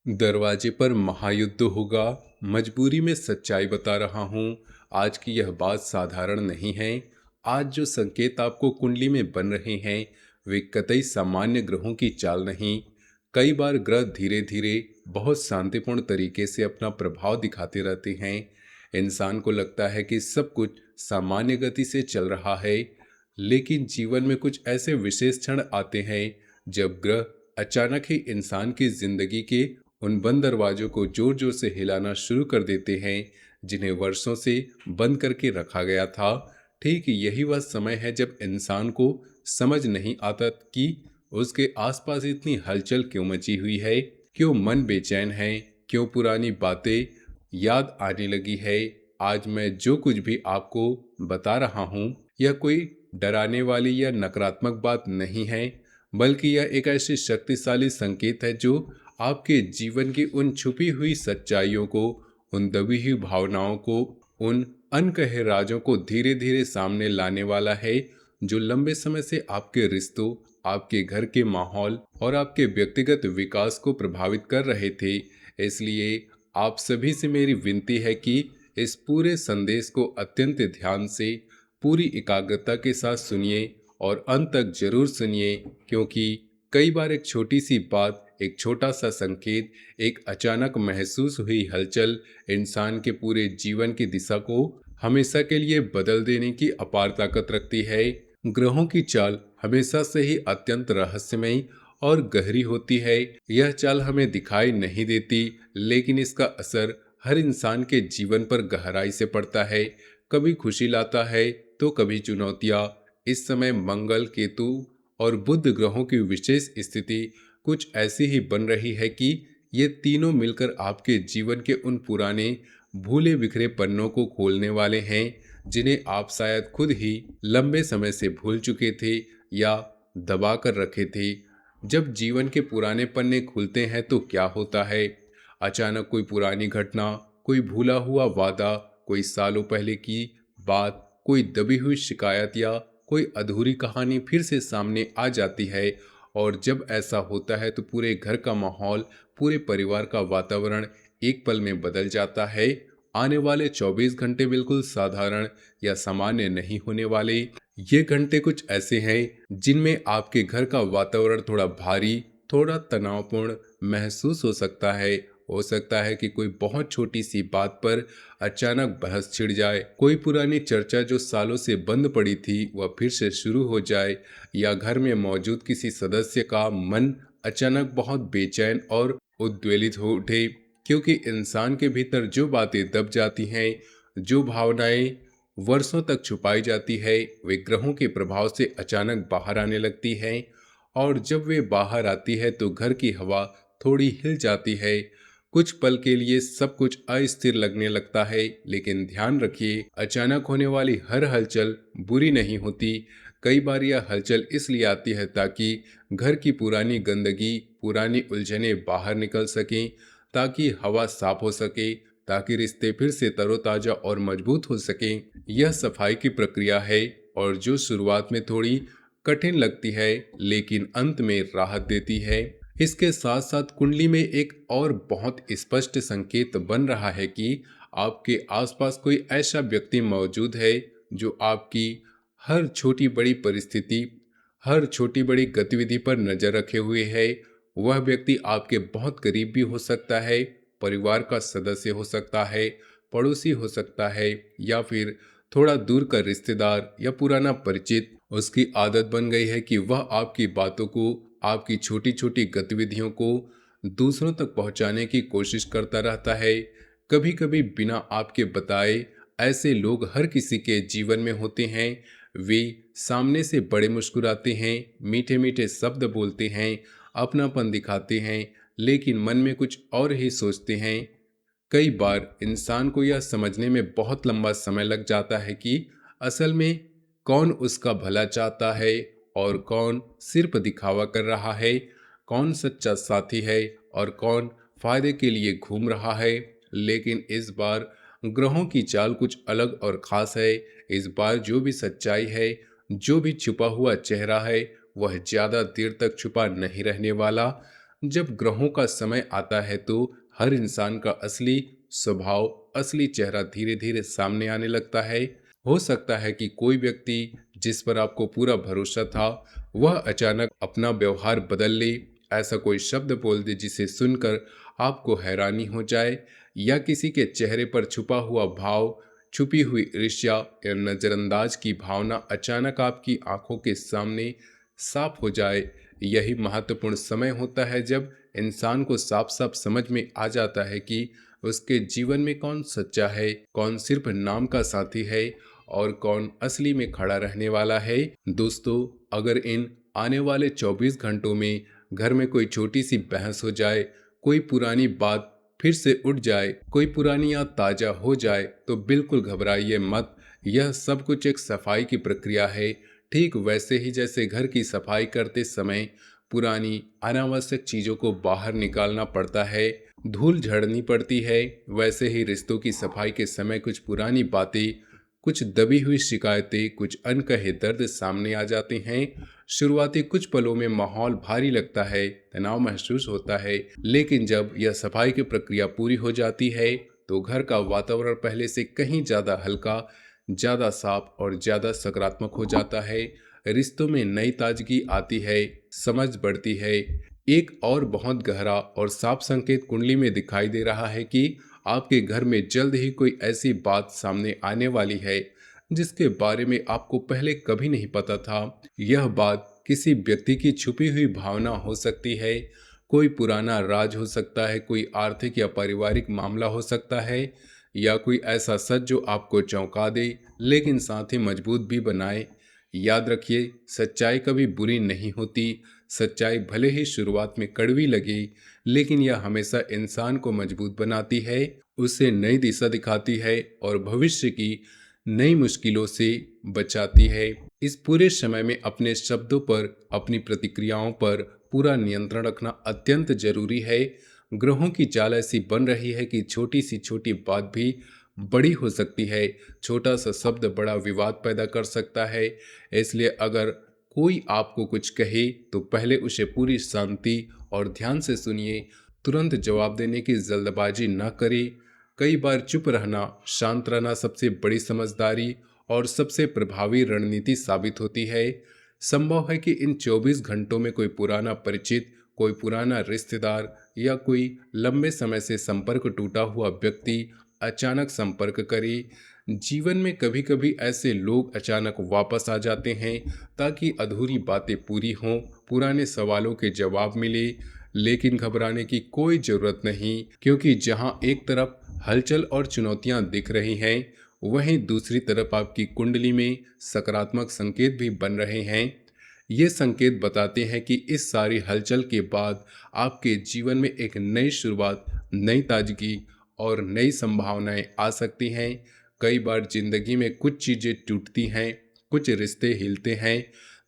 दरवाजे पर महायुद्ध होगा। मजबूरी में सच्चाई बता रहा हूँ। आज की यह बात साधारण नहीं है। आज जो संकेत आपको कुंडली में बन रहे हैं वे कतई सामान्य ग्रहों की चाल नहीं। कई बार ग्रह धीरे धीरे बहुत शांतिपूर्ण तरीके से अपना प्रभाव दिखाते रहते हैं। इंसान को लगता है कि सब कुछ सामान्य गति से चल रहा है, लेकिन जीवन में कुछ ऐसे विशेष क्षण आते हैं जब ग्रह अचानक ही इंसान की जिंदगी के उन बंद दरवाजों को जोर जोर से हिलाना शुरू कर देते हैं जिन्हें वर्षों से बंद करके रखा गया था। ठीक यही वह समय है जब इंसान को समझ नहीं आता कि उसके आसपास इतनी हलचल क्यों मची हुई है, क्यों मन बेचैन है, क्यों पुरानी बातें याद आने लगी है। आज मैं जो कुछ भी आपको बता रहा हूँ यह कोई डराने वाली या नकारात्मक बात नहीं है, बल्कि यह एक ऐसी शक्तिशाली संकेत है जो आपके जीवन की उन छुपी हुई सच्चाइयों को, उन दबी हुई भावनाओं को, उन अनकहे राजों को धीरे धीरे सामने लाने वाला है जो लंबे समय से आपके रिश्तों, आपके घर के माहौल और आपके व्यक्तिगत विकास को प्रभावित कर रहे थे। इसलिए आप सभी से मेरी विनती है कि इस पूरे संदेश को अत्यंत ध्यान से, पूरी एकाग्रता के साथ सुनिए और अंत तक जरूर सुनिए, क्योंकि कई बार एक छोटी सी बात, एक छोटा सा संकेत, एक अचानक महसूस हुई हलचल इंसान के पूरे जीवन की दिशा को हमेशा के लिए बदल देने की अपार ताकत रखती है। ग्रहों की चाल हमेशा से ही अत्यंत रहस्यमयी और गहरी होती है। यह चाल हमें दिखाई नहीं देती, लेकिन इसका असर हर इंसान के जीवन पर गहराई से पड़ता है। कभी खुशी लाता है तो कभी चुनौतियाँ। इस समय मंगल, केतु और बुध ग्रहों की विशेष स्थिति कुछ ऐसी ही बन रही है कि ये तीनों मिलकर आपके जीवन के उन पुराने भूले बिखरे पन्नों को खोलने वाले हैं जिन्हें आप शायद खुद ही लंबे समय से भूल चुके थे या दबा कर रखे थे। जब जीवन के पुराने पन्ने खुलते हैं तो क्या होता है? अचानक कोई पुरानी घटना, कोई भूला हुआ वादा, कोई सालों पहले की बात, कोई दबी हुई शिकायत या कोई अधूरी कहानी फिर से सामने आ जाती है। और जब ऐसा होता है तो पूरे घर का माहौल, पूरे परिवार का वातावरण एक पल में बदल जाता है। आने वाले 24 घंटे बिल्कुल साधारण या सामान्य नहीं होने वाले। ये घंटे कुछ ऐसे हैं जिनमें आपके घर का वातावरण थोड़ा भारी, थोड़ा तनावपूर्ण महसूस हो सकता है। हो सकता है कि कोई बहुत छोटी सी बात पर अचानक बहस छिड़ जाए, कोई पुरानी चर्चा जो सालों से बंद पड़ी थी वह फिर से शुरू हो जाए, या घर में मौजूद किसी सदस्य का मन अचानक बहुत बेचैन और उद्वेलित हो उठे। क्योंकि इंसान के भीतर जो बातें दब जाती हैं, जो भावनाएं वर्षों तक छुपाई जाती है, वे ग्रहों के प्रभाव से अचानक बाहर आने लगती हैं। और जब वे बाहर आती है तो घर की हवा थोड़ी हिल जाती है। कुछ पल के लिए सब कुछ अस्थिर लगने लगता है, लेकिन ध्यान रखिए, अचानक होने वाली हर हलचल बुरी नहीं होती। कई बार यह हलचल इसलिए आती है ताकि घर की पुरानी गंदगी, पुरानी उलझनें बाहर निकल सकें, ताकि हवा साफ हो सके, ताकि रिश्ते फिर से तरोताजा और मजबूत हो सकें। यह सफाई की प्रक्रिया है, और जो शुरुआत में थोड़ी कठिन लगती है लेकिन अंत में राहत देती है। इसके साथ साथ कुंडली में एक और बहुत स्पष्ट संकेत बन रहा है कि आपके आसपास कोई ऐसा व्यक्ति मौजूद है जो आपकी हर छोटी बड़ी परिस्थिति, हर छोटी बड़ी गतिविधि पर नजर रखे हुए है। वह व्यक्ति आपके बहुत करीब भी हो सकता है, परिवार का सदस्य हो सकता है, पड़ोसी हो सकता है, या फिर थोड़ा दूर का रिश्तेदार या पुराना परिचित। उसकी आदत बन गई है कि वह आपकी बातों को, आपकी छोटी छोटी गतिविधियों को दूसरों तक पहुंचाने की कोशिश करता रहता है। कभी कभी बिना आपके बताए ऐसे लोग हर किसी के जीवन में होते हैं। वे सामने से बड़े मुस्कुराते हैं, मीठे मीठे शब्द बोलते हैं, अपनापन दिखाते हैं, लेकिन मन में कुछ और ही सोचते हैं। कई बार इंसान को यह समझने में बहुत लंबा समय लग जाता है कि असल में कौन उसका भला चाहता है और कौन सिर्फ दिखावा कर रहा है, कौन सच्चा साथी है और कौन फायदे के लिए घूम रहा है। लेकिन इस बार ग्रहों की चाल कुछ अलग और खास है। इस बार जो भी सच्चाई है, जो भी छुपा हुआ चेहरा है, वह ज्यादा देर तक छुपा नहीं रहने वाला। जब ग्रहों का समय आता है तो हर इंसान का असली स्वभाव, असली चेहरा धीरे धीरे सामने आने लगता है। हो सकता है कि कोई व्यक्ति जिस पर आपको पूरा भरोसा था वह अचानक अपना व्यवहार बदल ले, ऐसा कोई शब्द बोल दे जिसे सुनकर आपको हैरानी हो जाए, या किसी के चेहरे पर छुपा हुआ भाव, छुपी हुई ईर्ष्या या नजरअंदाज की भावना अचानक आपकी आंखों के सामने साफ हो जाए। यही महत्वपूर्ण समय होता है जब इंसान को साफ साफ समझ में आ जाता है कि उसके जीवन में कौन सच्चा है, कौन सिर्फ नाम का साथी है और कौन असली में खड़ा रहने वाला है। दोस्तों, अगर इन आने वाले 24 घंटों में घर में कोई छोटी सी बहस हो जाए, कोई पुरानी बात फिर से उठ जाए, कोई पुरानी याद ताजा हो जाए, तो बिल्कुल घबराइए मत। यह सब कुछ एक सफाई की प्रक्रिया है। ठीक वैसे ही जैसे घर की सफाई करते समय पुरानी अनावश्यक चीजों को बाहर निकालना पड़ता है, धूल झड़नी पड़ती है, वैसे ही रिश्तों की सफाई के समय कुछ पुरानी बातें, कुछ दबी हुई शिकायतें, कुछ अनकहे दर्द सामने आ जाते हैं। शुरुआती कुछ पलों में माहौल भारी लगता है, तनाव महसूस होता है, लेकिन जब यह सफाई की प्रक्रिया पूरी हो जाती है तो घर का वातावरण पहले से कहीं ज्यादा हल्का, ज्यादा साफ और ज्यादा सकारात्मक हो जाता है। रिश्तों में नई ताजगी आती है, समझ बढ़ती है। एक और बहुत गहरा और साफ संकेत कुंडली में दिखाई दे रहा है कि आपके घर में जल्द ही कोई ऐसी बात सामने आने वाली है जिसके बारे में आपको पहले कभी नहीं पता था। यह बात किसी व्यक्ति की छुपी हुई भावना हो सकती है, कोई पुराना राज हो सकता है, कोई आर्थिक या पारिवारिक मामला हो सकता है, या कोई ऐसा सच जो आपको चौंका दे लेकिन साथ ही मजबूत भी बनाए। याद रखिए, सच्चाई कभी बुरी नहीं होती। सच्चाई भले ही शुरुआत में कड़वी लगे, लेकिन यह हमेशा इंसान को मजबूत बनाती है, उसे नई दिशा दिखाती है और भविष्य की नई मुश्किलों से बचाती है। इस पूरे समय में अपने शब्दों पर, अपनी प्रतिक्रियाओं पर पूरा नियंत्रण रखना अत्यंत जरूरी है। ग्रहों की चाल ऐसी बन रही है कि छोटी सी छोटी बात भी बड़ी हो सकती है, छोटा सा शब्द बड़ा विवाद पैदा कर सकता है। इसलिए अगर कोई आपको कुछ कहे तो पहले उसे पूरी शांति और ध्यान से सुनिए, तुरंत जवाब देने की जल्दबाजी न करें। कई बार चुप रहना, शांत रहना सबसे बड़ी समझदारी और सबसे प्रभावी रणनीति साबित होती है। संभव है कि इन 24 घंटों में कोई पुराना परिचित, कोई पुराना रिश्तेदार या कोई लंबे समय से संपर्क टूटा हुआ व्यक्ति अचानक संपर्क करे। जीवन में कभी कभी ऐसे लोग अचानक वापस आ जाते हैं ताकि अधूरी बातें पूरी हों, पुराने सवालों के जवाब मिले। लेकिन घबराने की कोई जरूरत नहीं, क्योंकि जहां एक तरफ हलचल और चुनौतियां दिख रही हैं, वहीं दूसरी तरफ आपकी कुंडली में सकारात्मक संकेत भी बन रहे हैं। ये संकेत बताते हैं कि इस सारी हलचल के बाद आपके जीवन में एक नई शुरुआत, नई ताजगी और नई संभावनाएं आ सकती हैं। कई बार जिंदगी में कुछ चीज़ें टूटती हैं, कुछ रिश्ते हिलते हैं,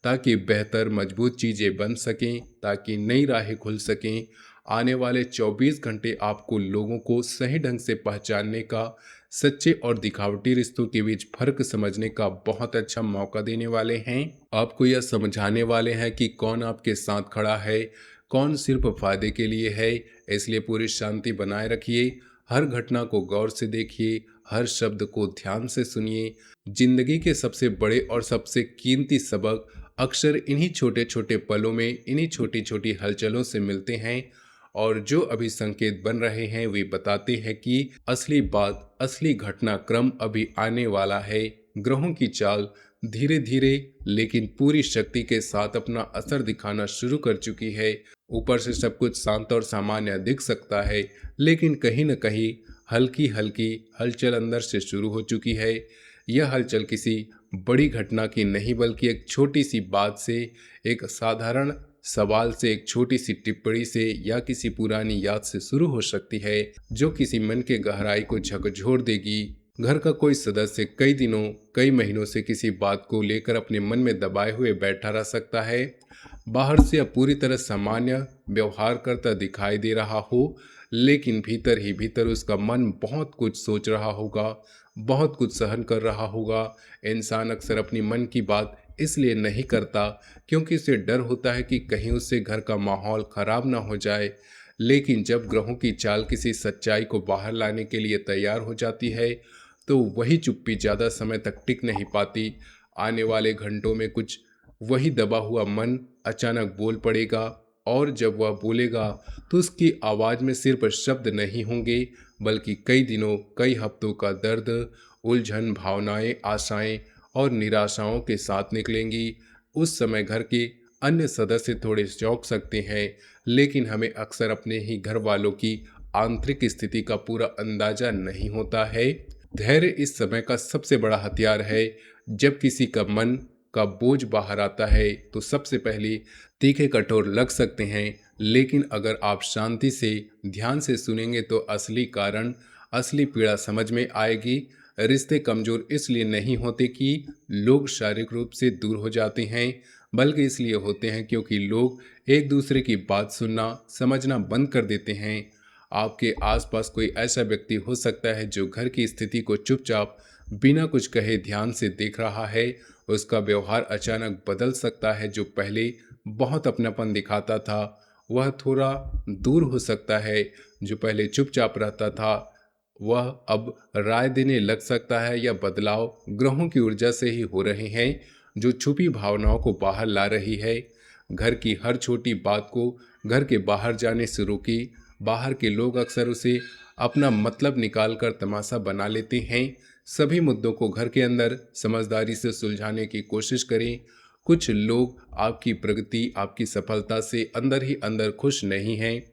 ताकि बेहतर मजबूत चीज़ें बन सकें, ताकि नई राहें खुल सकें। आने वाले 24 घंटे आपको लोगों को सही ढंग से पहचानने का, सच्चे और दिखावटी रिश्तों के बीच फर्क समझने का बहुत अच्छा मौका देने वाले हैं। आपको यह समझाने वाले हैं कि कौन आपके साथ खड़ा है, कौन सिर्फ फायदे के लिए है। इसलिए पूरी शांति बनाए रखिए, हर घटना को गौर से देखिए, हर शब्द को ध्यान से सुनिए। जिंदगी के सबसे बड़े और सबसे कीमती सबक अक्सर इन्हीं छोटे छोटे पलों में, इन्हीं छोटी छोटी हलचलों से मिलते हैं। और जो अभी संकेत बन रहे हैं वे बताते हैं कि असली बात, असली घटनाक्रम अभी आने वाला है। ग्रहों की चाल धीरे धीरे लेकिन पूरी शक्ति के साथ अपना असर दिखाना शुरू कर चुकी है। ऊपर से सब कुछ शांत और सामान्य दिख सकता है, लेकिन कहीं न कहीं हल्की हल्की हलचल अंदर से शुरू हो चुकी है। यह हलचल किसी बड़ी घटना की नहीं, बल्कि एक छोटी सी बात से, एक साधारण सवाल से, एक छोटी सी टिप्पणी से या किसी पुरानी याद से शुरू हो सकती है, जो किसी मन के गहराई को झकझोर देगी। घर का कोई सदस्य कई दिनों, कई महीनों से किसी बात को लेकर अपने मन में दबाए हुए बैठा रह सकता है। बाहर से अब पूरी तरह सामान्य व्यवहार करता दिखाई दे रहा हो, लेकिन भीतर ही भीतर उसका मन बहुत कुछ सोच रहा होगा, बहुत कुछ सहन कर रहा होगा। इंसान अक्सर अपनी मन की बात इसलिए नहीं करता क्योंकि उसे डर होता है कि कहीं उससे घर का माहौल खराब ना हो जाए। लेकिन जब ग्रहों की चाल किसी सच्चाई को बाहर लाने के लिए तैयार हो जाती है, तो वही चुप्पी ज़्यादा समय तक टिक नहीं पाती। आने वाले घंटों में कुछ वही दबा हुआ मन अचानक बोल पड़ेगा, और जब वह बोलेगा तो उसकी आवाज़ में सिर्फ शब्द नहीं होंगे, बल्कि कई दिनों कई हफ्तों का दर्द, उलझन, भावनाएं, आशाएं और निराशाओं के साथ निकलेंगी। उस समय घर के अन्य सदस्य थोड़े चौंक सकते हैं, लेकिन हमें अक्सर अपने ही घर वालों की आंतरिक स्थिति का पूरा अंदाजा नहीं होता है। धैर्य इस समय का सबसे बड़ा हथियार है। जब किसी का मन का बोझ बाहर आता है तो सबसे पहले तीखे कठोर लग सकते हैं, लेकिन अगर आप शांति से ध्यान से सुनेंगे तो असली कारण, असली पीड़ा समझ में आएगी। रिश्ते कमजोर इसलिए नहीं होते कि लोग शारीरिक रूप से दूर हो जाते हैं, बल्कि इसलिए होते हैं क्योंकि लोग एक दूसरे की बात सुनना समझना बंद कर देते हैं। आपके आसपास कोई ऐसा व्यक्ति हो सकता है जो घर की स्थिति को चुपचाप बिना कुछ कहे ध्यान से देख रहा है। उसका व्यवहार अचानक बदल सकता है। जो पहले बहुत अपनापन दिखाता था वह थोड़ा दूर हो सकता है। जो पहले चुपचाप रहता था वह अब राय देने लग सकता है। या बदलाव ग्रहों की ऊर्जा से ही हो रहे हैं जो छुपी भावनाओं को बाहर ला रही है। घर की हर छोटी बात को घर के बाहर जाने से रोकी। बाहर के लोग अक्सर उसे अपना मतलब निकालकर तमाशा बना लेते हैं। सभी मुद्दों को घर के अंदर समझदारी से सुलझाने की कोशिश करें। कुछ लोग आपकी प्रगति, आपकी सफलता से अंदर ही अंदर खुश नहीं हैं।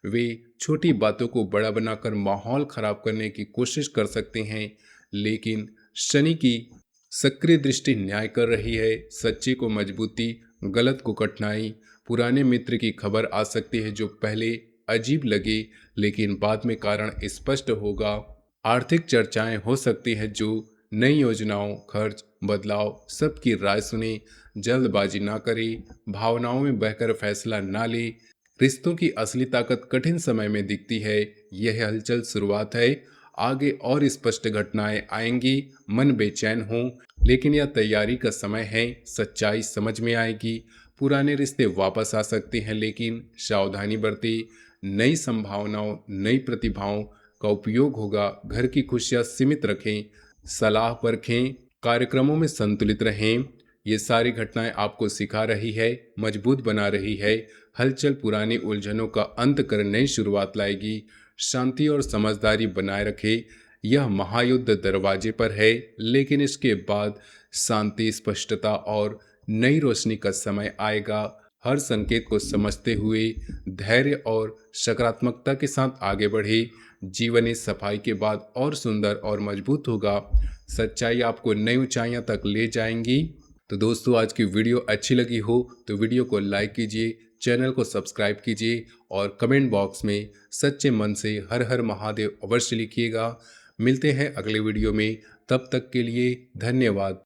वे छोटी बातों को बड़ा बनाकर माहौल खराब करने की कोशिश कर सकते हैं, लेकिन शनि की सक्रिय दृष्टि न्याय कर रही है। सच्चे को मजबूती, गलत को कठिनाई। पुराने मित्र की खबर आ सकती है जो पहले अजीब लगे, लेकिन बाद में कारण स्पष्ट होगा। आर्थिक चर्चाएं हो सकती है जो नई योजनाओं, खर्च, बदलाव, सबकी राय सुने, जल्दबाजी ना करे, भावनाओं में बहकर फैसला ना ले। रिश्तों की असली ताकत कठिन समय में दिखती है। यह हलचल शुरुआत है, आगे और स्पष्ट घटनाएं आएंगी। मन बेचैन हो, लेकिन यह तैयारी का समय है। सच्चाई समझ में आएगी। पुराने रिश्ते वापस आ सकते हैं, लेकिन सावधानी बरतें। नई संभावनाओं, नई प्रतिभाओं का उपयोग होगा। घर की खुशियां सीमित रखें, सलाह परखें, कार्यक्रमों में संतुलित रहें। ये सारी घटनाएं आपको सिखा रही है, मजबूत बना रही है। हलचल पुरानी उलझनों का अंत कर नई शुरुआत लाएगी। शांति और समझदारी बनाए रखें। यह महायुद्ध दरवाजे पर है, लेकिन इसके बाद शांति, स्पष्टता और नई रोशनी का समय आएगा। हर संकेत को समझते हुए धैर्य और सकारात्मकता के साथ आगे बढ़े। जीवन इस सफाई के बाद और सुंदर और मजबूत होगा। सच्चाई आपको नई ऊंचाइयों तक ले जाएंगी। तो दोस्तों, आज की वीडियो अच्छी लगी हो तो वीडियो को लाइक कीजिए, चैनल को सब्सक्राइब कीजिए और कमेंट बॉक्स में सच्चे मन से हर हर महादेव अवश्य लिखिएगा। मिलते हैं अगले वीडियो में, तब तक के लिए धन्यवाद।